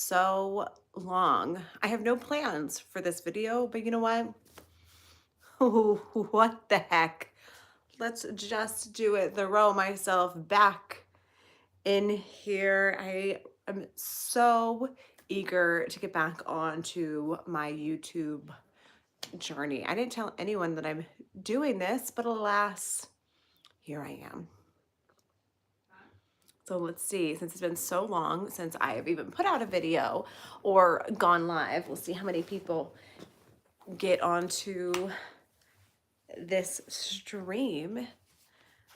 So long. I have no plans for this video, but you know what? What the heck? Let's just do it. Throw myself back in here. I am so eager to get back onto my YouTube journey. I didn't tell anyone that I'm doing this, but alas, here I am. So let's see, since it's been so long since I have even put out a video or gone live, we'll see how many people get onto this stream.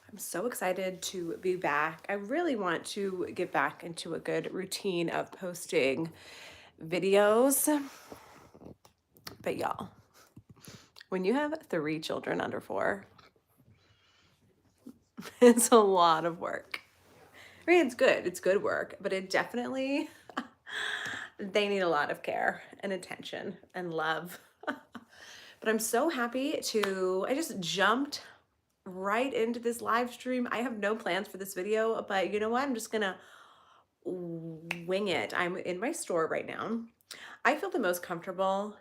I'm so excited to be back. I really want to get back into a good routine of posting videos. But y'all, when you have 3 children under 4, it's a lot of work. I mean, it's good. It's good work, but it definitely, they need a lot of care and attention and love. But I'm so happy I just jumped right into this live stream. I have no plans for this video, but you know what? I'm just gonna wing it. I'm in my store right now. I feel the most comfortable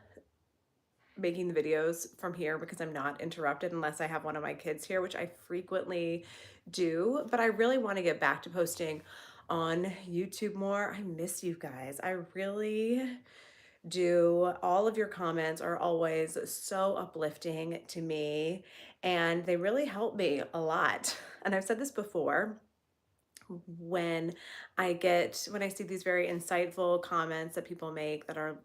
making the videos from here because I'm not interrupted unless I have one of my kids here, which I frequently do, but I really want to get back to posting on YouTube more. I miss you guys. I really do. All of your comments are always so uplifting to me, and they really help me a lot. And I've said this before, when when I see these very insightful comments that people make that are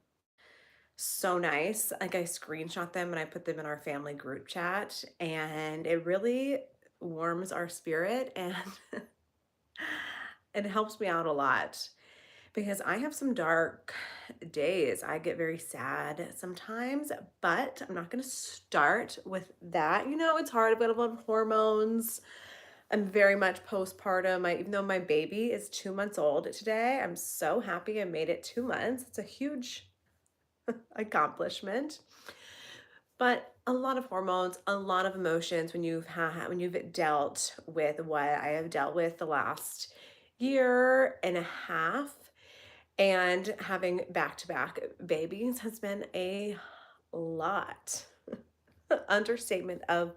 so nice, like I screenshot them and I put them in our family group chat, and it really warms our spirit and it helps me out a lot because I have some dark days. I get very sad sometimes, but I'm not going to start with that. You know, it's hard. I've got a lot of hormones. I'm very much postpartum. Even though my baby is 2 months old today, I'm so happy I made it 2 months. It's a huge accomplishment. But a lot of hormones, a lot of emotions when you've dealt with what I have dealt with the last year and a half, and having back-to-back babies has been a lot. Understatement of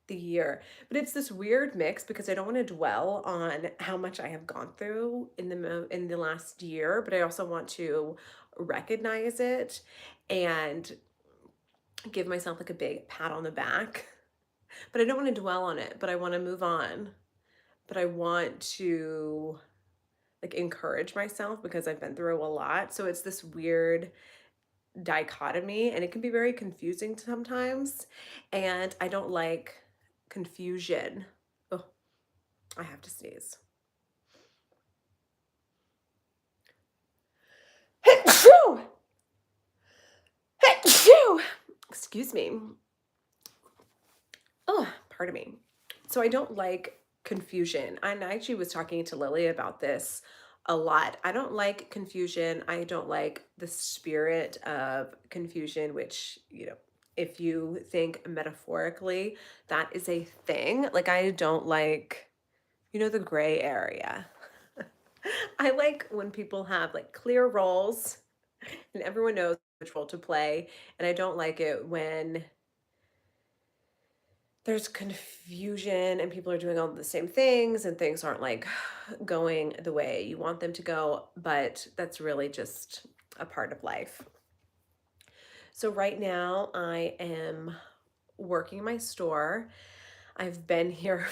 the year. But it's this weird mix because I don't want to dwell on how much I have gone through in the last year, but I also want to recognize it and give myself like a big pat on the back. But I don't want to dwell on it, but I want to move on. But I want to like encourage myself because I've been through a lot. So it's this weird dichotomy and it can be very confusing sometimes. And I don't like confusion. Oh, I have to sneeze. Excuse me. Oh, pardon me. So I don't like confusion. And I actually was talking to Lily about this a lot. I don't like confusion. I don't like the spirit of confusion, which, if you think metaphorically, that is a thing. Like, I don't like, the gray area. I like when people have like clear roles and everyone knows which role to play. And I don't like it when there's confusion and people are doing all the same things and things aren't like going the way you want them to go, but that's really just a part of life. So right now I am working my store. I've been here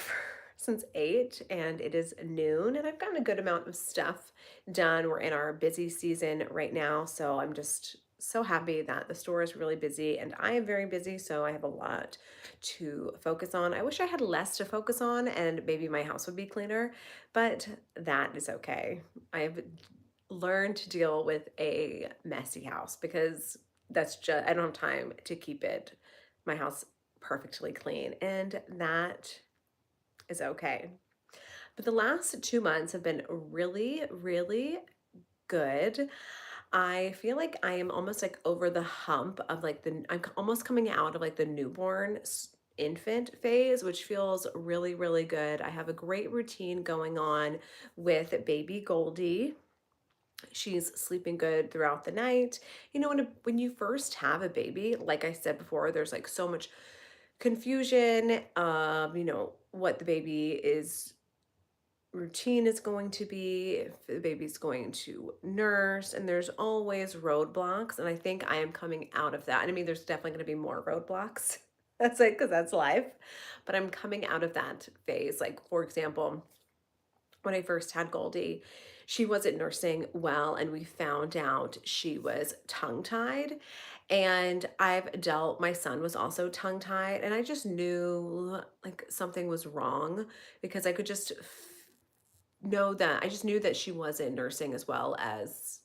since 8 and it is noon and I've gotten a good amount of stuff done. We're in our busy season right now, so I'm just so happy that the store is really busy and I am very busy, so I have a lot to focus on. I wish I had less to focus on and maybe my house would be cleaner, but that is okay. I've learned to deal with a messy house because I don't have time to keep my house perfectly clean, and that is okay. But the last 2 months have been really, really good. I feel like I am almost like over the hump of like I'm almost coming out of like the newborn infant phase, which feels really, really good. I have a great routine going on with baby Goldie. She's sleeping good throughout the night. When you first have a baby, like I said before, there's like so much confusion, what the baby is routine is going to be, if the baby's going to nurse, and there's always roadblocks. And I think I am coming out of that. And I mean, there's definitely going to be more roadblocks. That's like, because that's life. But I'm coming out of that phase. Like, for example, when I first had Goldie, she wasn't nursing well, and we found out she was tongue tied. And my son was also tongue tied, and I just knew like something was wrong because I could just know that I just knew that she wasn't nursing as well as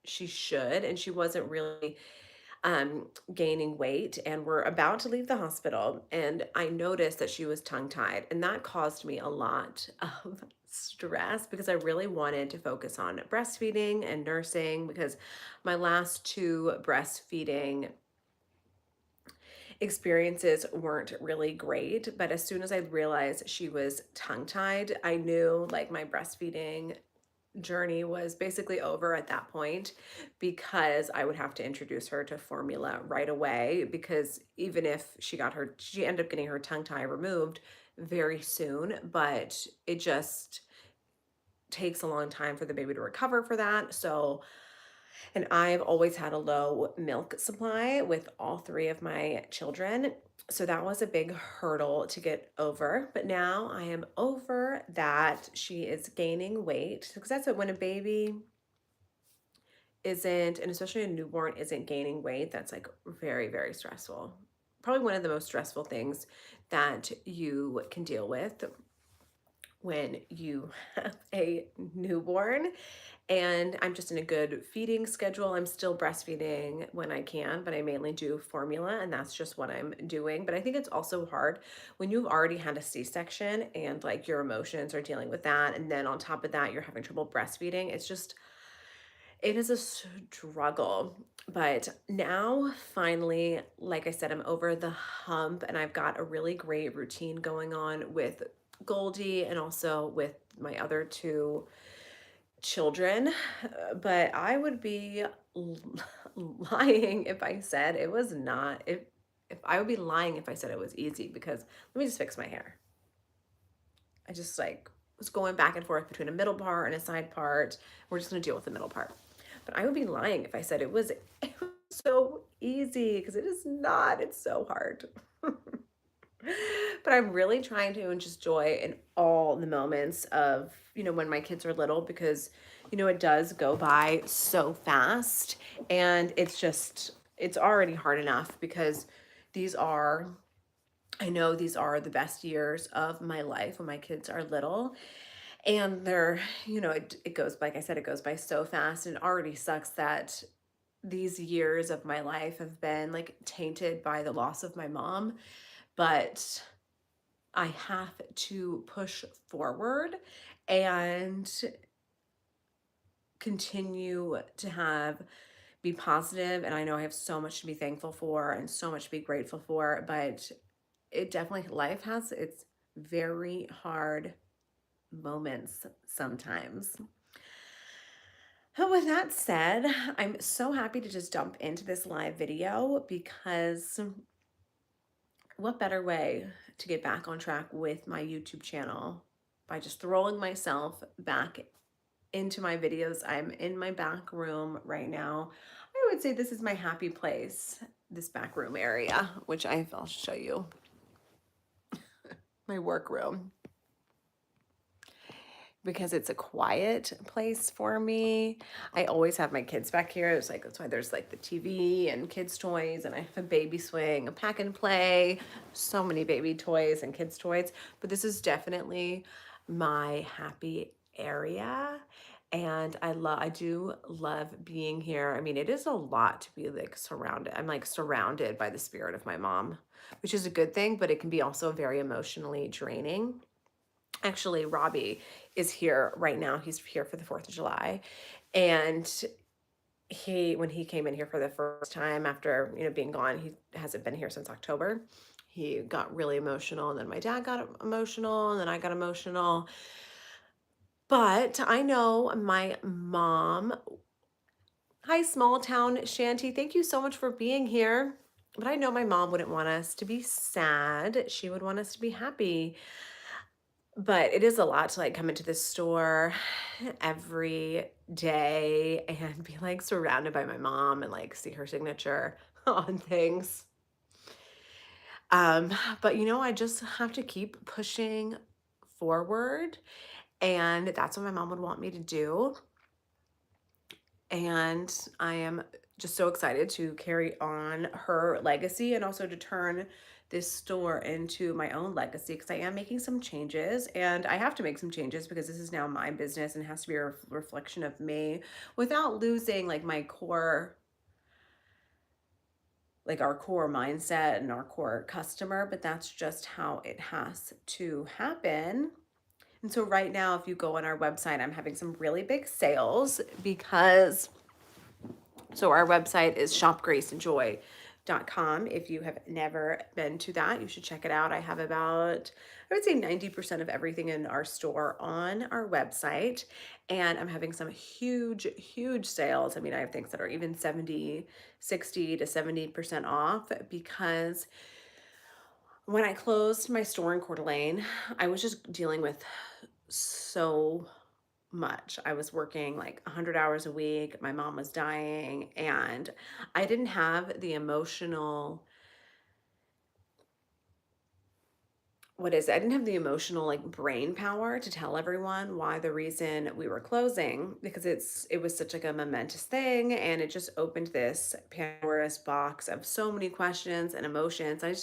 she should, and she wasn't really gaining weight. And we're about to leave the hospital, and I noticed that she was tongue tied, and that caused me a lot of stress because I really wanted to focus on breastfeeding and nursing, because my last two breastfeeding experiences weren't really great. But as soon as I realized she was tongue tied, I knew like my breastfeeding journey was basically over at that point, because I would have to introduce her to formula right away, because even if she ended up getting her tongue tie removed very soon, but it just takes a long time for the baby to recover for that. So, and I've always had a low milk supply with all three of my children. So that was a big hurdle to get over. But now I am over that. She is gaining weight, because that's what, when a baby isn't, and especially a newborn isn't gaining weight, that's like very, very stressful. Probably one of the most stressful things that you can deal with when you have a newborn. And I'm just in a good feeding schedule. I'm still breastfeeding when I can, but I mainly do formula, and that's just what I'm doing. But I think it's also hard when you've already had a C-section and like your emotions are dealing with that. And then on top of that, you're having trouble breastfeeding. It is a struggle. But now, finally, like I said, I'm over the hump, and I've got a really great routine going on with Goldie and also with my other two children. But I would be lying if I said it was not. If I would be lying if I said it was easy, because let me just fix my hair. I just like was going back and forth between a middle part and a side part. We're just gonna deal with the middle part. But I would be lying if I said it was so easy, because it is not. It's so hard. But I'm really trying to just joy in all the moments of, when my kids are little, because, it does go by so fast. And it's already hard enough because these are, I know these are the best years of my life when my kids are little. And it goes, like I said, it goes by so fast. And it already sucks that these years of my life have been like tainted by the loss of my mom. But I have to push forward and continue to be positive. And I know I have so much to be thankful for and so much to be grateful for. But it definitely, life has its very hard moments sometimes. But with that said, I'm so happy to just jump into this live video, because what better way to get back on track with my YouTube channel by just throwing myself back into my videos. I'm in my back room right now. I would say this is my happy place, this back room area, which I'll show you. My work room, because it's a quiet place for me. I always have my kids back here. That's why there's like the TV and kids toys, and I have a baby swing, a pack and play, so many baby toys and kids toys. But this is definitely my happy area. And I do love being here. I mean, it is a lot to be like surrounded. I'm like surrounded by the spirit of my mom, which is a good thing, but it can be also very emotionally draining. Actually, Robbie is here right now. He's here for the 4th of July. And when he came in here for the first time after, being gone, he hasn't been here since October. He got really emotional, and then my dad got emotional, and then I got emotional. But I know my mom, hi, small town Shanty, thank you so much for being here. But I know my mom wouldn't want us to be sad. She would want us to be happy. But it is a lot to like come into the store every day and be like surrounded by my mom and like see her signature on things. Um, but I just have to keep pushing forward, and that's what my mom would want me to do. And I am just so excited to carry on her legacy and also to turn this store into my own legacy, because I am making some changes and I have to make some changes because this is now my business and has to be a reflection of me without losing like my core, like our core mindset and our core customer, but that's just how it has to happen. And so right now, if you go on our website, I'm having some really big sales because so our website is shopgraceandjoy.com. If you have never been to that, you should check it out. I have about, I would say 90% of everything in our store on our website. And I'm having some huge, huge sales. I mean, I have things that are even 70, 60 to 70% off, because when I closed my store in Coeur d'Alene, I was just dealing with so much. I was working like 100 hours a week. My mom was dying, and I didn't have the emotional, what is it? I didn't have the emotional like brain power to tell everyone why the reason we were closing, because it was such like a momentous thing, and it just opened this Pandora's box of so many questions and emotions. I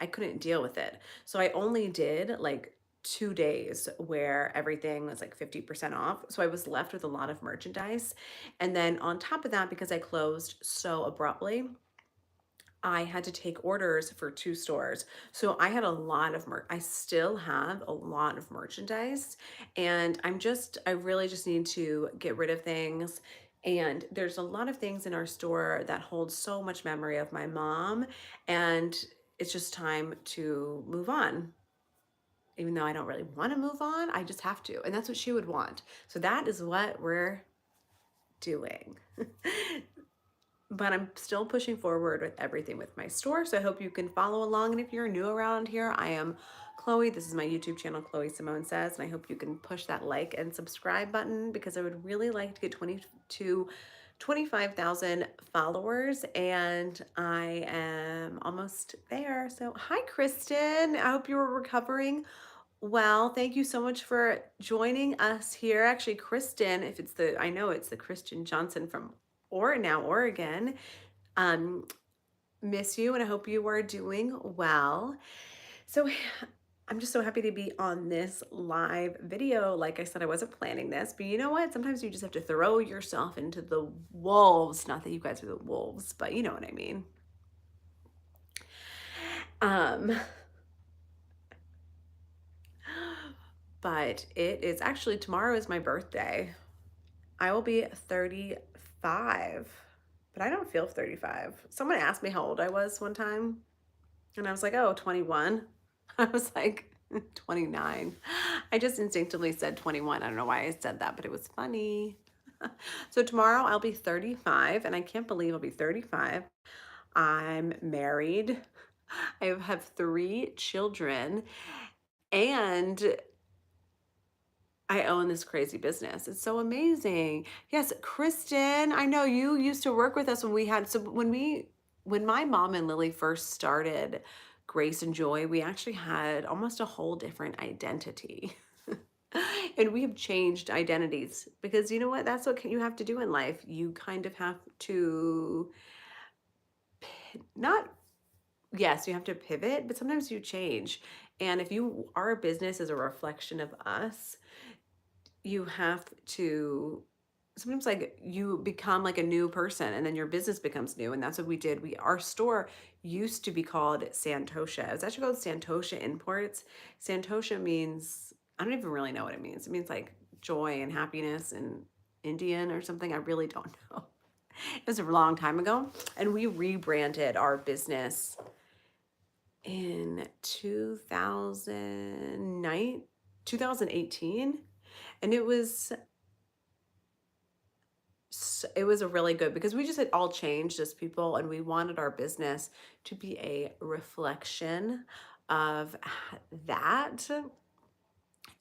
couldn't deal with it. So I only did like 2 days where everything was like 50% off. So I was left with a lot of merchandise. And then on top of that, because I closed so abruptly, I had to take orders for 2 stores. So I had a lot of I still have a lot of merchandise, and I really just need to get rid of things. And there's a lot of things in our store that hold so much memory of my mom, and it's just time to move on. Even though I don't really want to move on, I just have to. And that's what she would want. So that is what we're doing. But I'm still pushing forward with everything with my store. So I hope you can follow along. And if you're new around here, I am Chloe. This is my YouTube channel, Chloe Simone Says. And I hope you can push that like and subscribe button, because I would really like to get 25,000 followers. And I am almost there. So hi, Kristen. I hope you're recovering well. Thank you so much for joining us here. Actually, Kristen, I know it's the Christian Johnson from Oregon. Um, miss you, and I hope you are doing well. So I'm just so happy to be on this live video. Like I said, I wasn't planning this, but you know what? Sometimes you just have to throw yourself into the wolves. Not that you guys are the wolves, but you know what I mean. Um, but it is actually, tomorrow is my birthday. I will be 35, but I don't feel 35. Someone asked me how old I was one time, and I was like, oh, 21. I was like, 29. I just instinctively said 21. I don't know why I said that, but it was funny. So tomorrow I'll be 35, and I can't believe I'll be 35. I'm married. I have 3 children, and I own this crazy business. It's so amazing. Yes, Kristen, I know you used to work with us when my mom and Lily first started Grace and Joy, we actually had almost a whole different identity. And we have changed identities because you know what? That's what you have to do in life. You kind of have to not, yes, you have to pivot, but sometimes you change. And if our business is a reflection of us, you have to sometimes like you become like a new person, and then your business becomes new. And that's what we did. Our store used to be called Santosha. It was actually called Santosha Imports. Santosha means, I don't even really know what it means. It means like joy and happiness in Indian or something. I really don't know. It was a long time ago, and we rebranded our business in 2018. And it was a really good, because we just had all changed as people, and we wanted our business to be a reflection of that.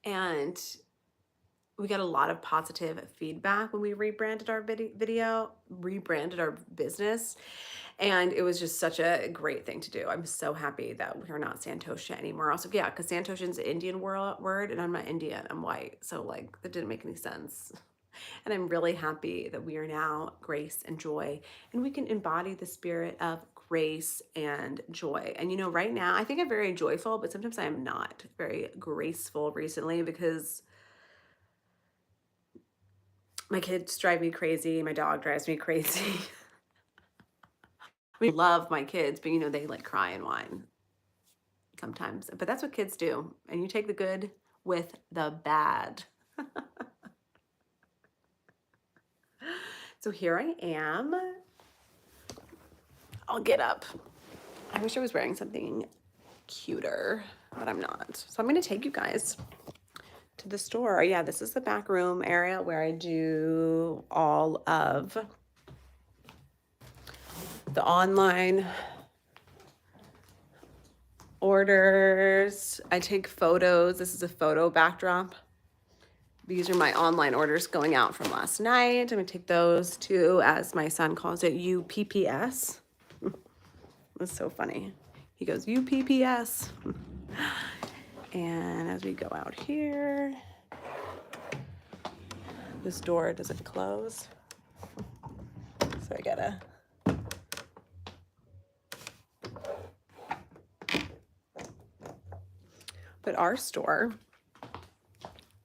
And we got a lot of positive feedback when we rebranded our rebranded our business. And it was just such a great thing to do. I'm so happy that we are not Santosha anymore. Also, yeah, because Santosha is an Indian word, and I'm not Indian, I'm white. So, like, that didn't make any sense. And I'm really happy that we are now Grace and Joy, and we can embody the spirit of grace and joy. And right now, I think I'm very joyful, but sometimes I am not very graceful recently, because my kids drive me crazy. My dog drives me crazy. We love my kids, but they like cry and whine sometimes. But that's what kids do. And you take the good with the bad. So here I am. I'll get up. I wish I was wearing something cuter, but I'm not. So I'm going to take you guys to the store. Yeah, this is the back room area where I do all of the online orders. I take photos. This is a photo backdrop. These are my online orders going out from last night. I'm going to take those to, as my son calls it, UPPS. That's so funny. He goes, UPPS. And as we go out here, this door doesn't close. So I gotta. But our store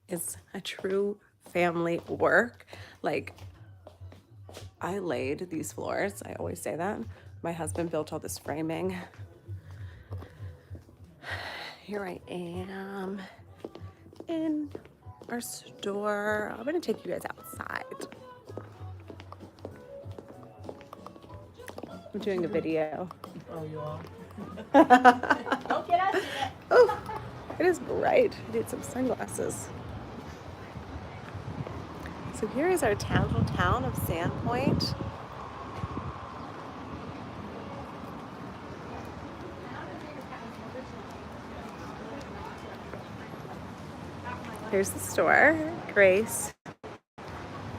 is a true family work. Like, I laid these floors. I always say that. My husband built all this framing. Here I am in our store. I'm gonna take you guys outside. I'm doing a video. Oh, you are? Don't get us in it. Oh, it is bright. I need some sunglasses. So here is our little town of Sandpoint. Here's the store, Grace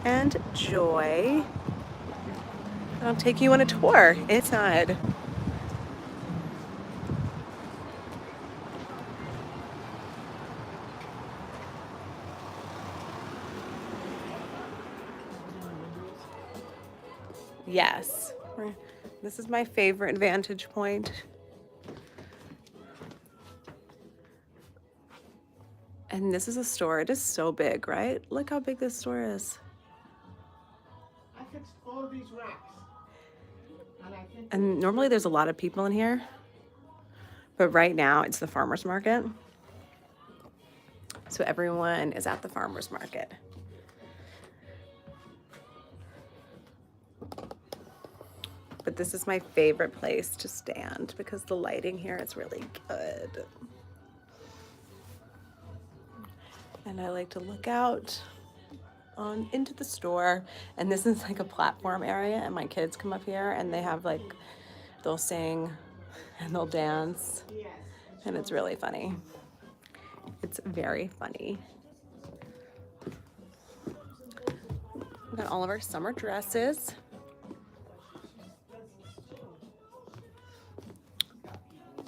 and Joy. I'll take you on a tour inside. Yes, this is my favorite vantage point. And this is a store. It is so big, right? Look how big this store is. I fixed all of these racks. And normally there's a lot of people in here, but right now it's the farmer's market. So everyone is at the farmer's market. But this is my favorite place to stand because the lighting here is really good. And I like to look out into the store, and this is like a platform area, and my kids come up here and they have like, they'll sing and they'll dance, and it's really funny. It's very funny. We got all of our summer dresses.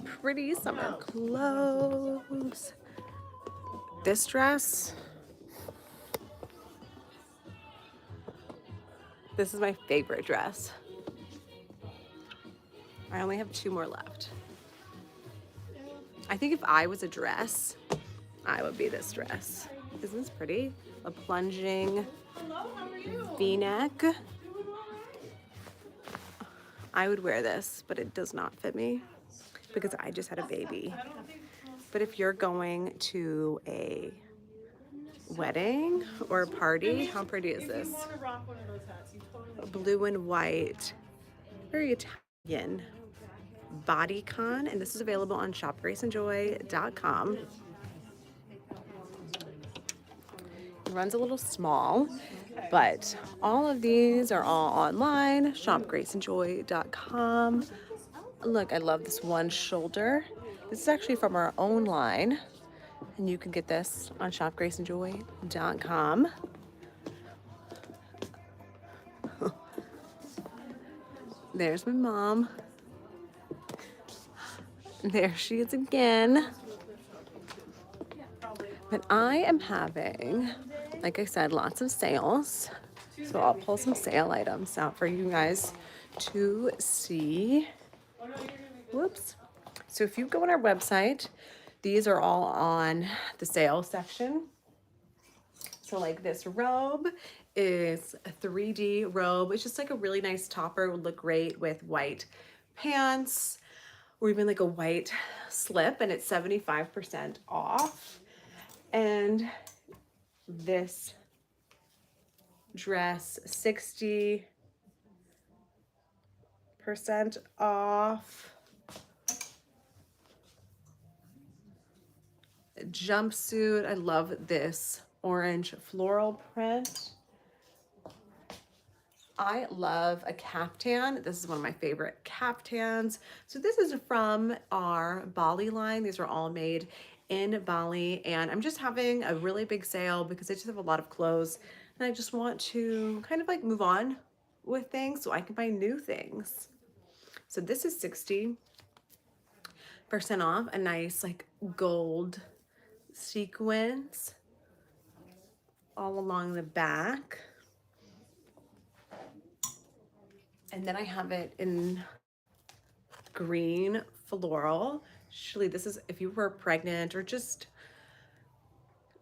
Pretty summer clothes. This dress, this is my favorite dress. I only have 2 more left. I think if I was a dress, I would be this dress. Isn't this pretty? A plunging V-neck. I would wear this, but it does not fit me because I just had a baby. But if you're going to a wedding or a party, how pretty is this? Blue and white, very Italian bodycon, and this is available on shopgraceandjoy.com. runs a little small, but all of these are all online. Shopgraceandjoy.com. Look, I love this one shoulder. This is actually from our own line, and you can get this on shopgraceandjoy.com. There's my mom. There she is again. But I am having, like I said, lots of sales. So I'll pull some sale items out for you guys to see. Whoops. So if you go on our website, these are all on the sale section. So like this robe is a 3D robe. It's just like a really nice topper. It would look great with white pants or even like a white slip, and it's 75% off. And this dress, 60% off. Jumpsuit, I love this orange floral print. I love a caftan. This is one of my favorite caftans. So this is from our Bali line. These are all made in Bali, and I'm just having a really big sale because I just have a lot of clothes and I just want to kind of like move on with things so I can buy new things. So this is 60% off, a nice like gold sequins all along the back. And then I have it in green floral. Actually, this is if you were pregnant or just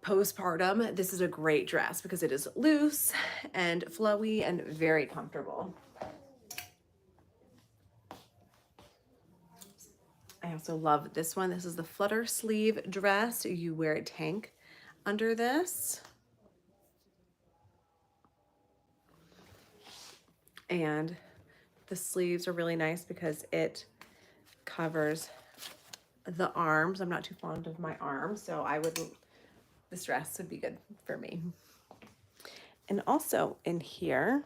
postpartum, this is a great dress because it is loose and flowy and very comfortable. I also love this one. This is the flutter sleeve dress. You wear a tank under this. And the sleeves are really nice because it covers the arms. I'm not too fond of my arms, so this dress would be good for me. And also in here,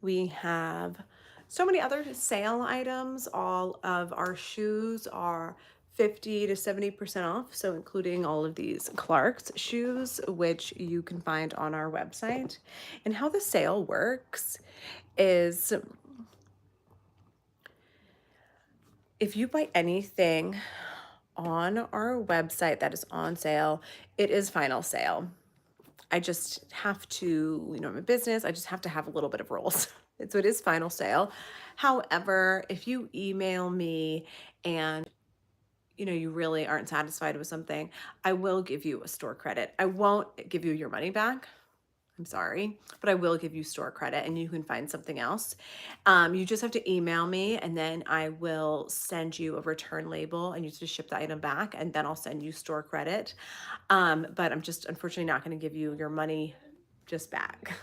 we have so many other sale items. All of our shoes are 50 to 70% off, so including all of these Clark's shoes, which you can find on our website. And how the sale works is if you buy anything on our website that is on sale, it is final sale. I just have to, I'm a business, I just have to have a little bit of rules. So it is final sale. However, if you email me and you really aren't satisfied with something, I will give you a store credit. I won't give you your money back. I'm sorry, but I will give you store credit and you can find something else. You just have to email me and then I will send you a return label and you just ship the item back, and then I'll send you store credit. But I'm just unfortunately not going to give you your money just back.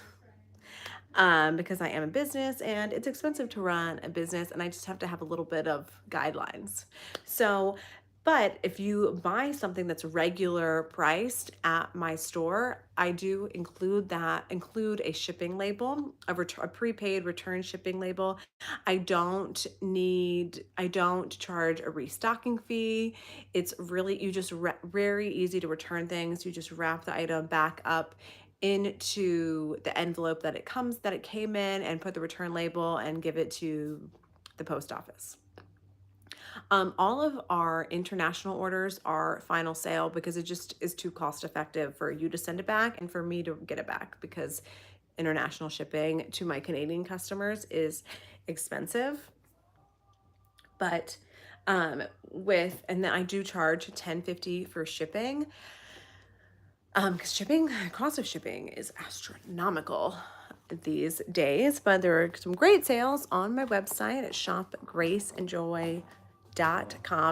Because I am a business and it's expensive to run a business and I just have to have a little bit of guidelines. So, but if you buy something that's regular priced at my store, I do include a shipping label, a prepaid return shipping label. I don't charge a restocking fee. It's really, very easy to return things. You just wrap the item back up into the envelope that it came in and put the return label and give it to the post office. All of our international orders are final sale because it just is too cost effective for you to send it back and for me to get it back, because international shipping to my Canadian customers is expensive. But and then I do charge $10.50 for shipping. Because cost of shipping is astronomical these days, but there are some great sales on my website at shopgraceandjoy.com.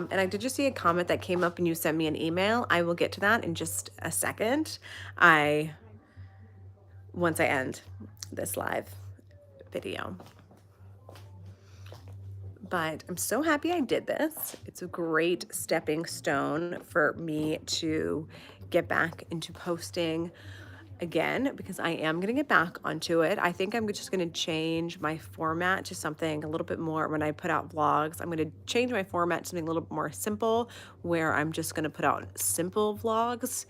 And I did just see a comment that came up and you sent me an email. I will get to that in just a second. Once I end this live video. But I'm so happy I did this. It's a great stepping stone for me to get back into posting again because I am going to get back onto it. I think I'm just going to change my format to something a little bit more. When I put out vlogs, I'm going to change my format to something a little bit more simple, where I'm just going to put out simple vlogs,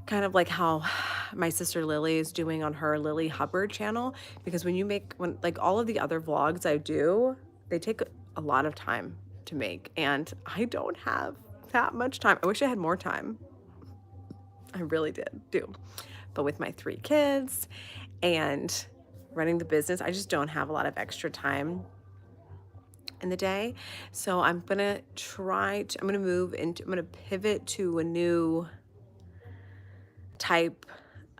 kind of like how my sister Lily is doing on her Lily Hubbard channel. Because when like all of the other vlogs I do, they take a lot of time to make, and I don't have that much time. I wish I had more time. I really do. But with my 3 kids and running the business, I just don't have a lot of extra time in the day. So I'm going to I'm going to pivot to a new type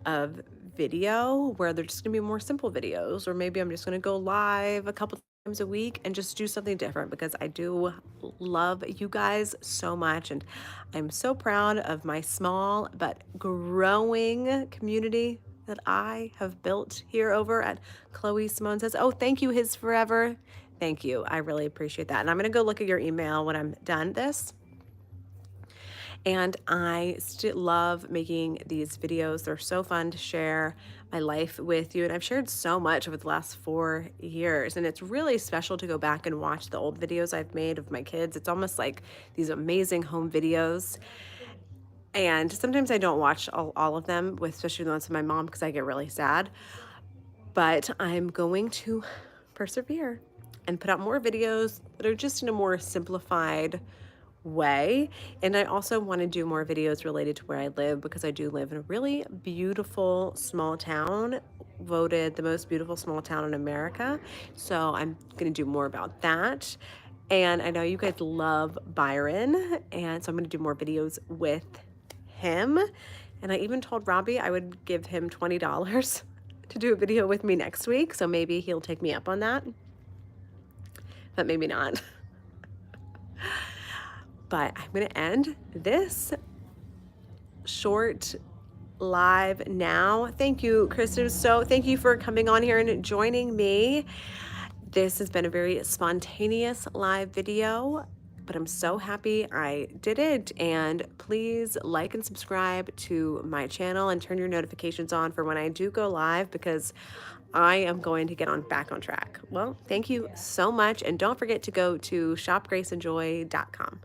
of video where they're just going to be more simple videos, or maybe I'm just going to go live a couple times a week and just do something different, because I do love you guys so much, and I'm so proud of my small but growing community that I have built here over at Chloe Simone Says. Oh, thank you, His Forever. Thank you. I really appreciate that. And I'm going to go look at your email when I'm done this. And I still love making these videos. They're so fun to share my life with you. And I've shared so much over the last 4 years. And it's really special to go back and watch the old videos I've made of my kids. It's almost like these amazing home videos. And sometimes I don't watch all of them, especially the ones with my mom, because I get really sad. But I'm going to persevere and put out more videos that are just in a more simplified way. And I also want to do more videos related to where I live, because I do live in a really beautiful small town, voted the most beautiful small town in America. So I'm going to do more about that. And I know you guys love Byron, and so I'm going to do more videos with him. And I even told Robbie I would give him $20 to do a video with me next week. So maybe he'll take me up on that, but maybe not. But I'm going to end this short live now. Thank you, Kristen. So thank you for coming on here and joining me. This has been a very spontaneous live video, but I'm so happy I did it. And please like and subscribe to my channel and turn your notifications on for when I do go live, because I am going to get back on track. Well, thank you so much. And don't forget to go to shopgraceandjoy.com.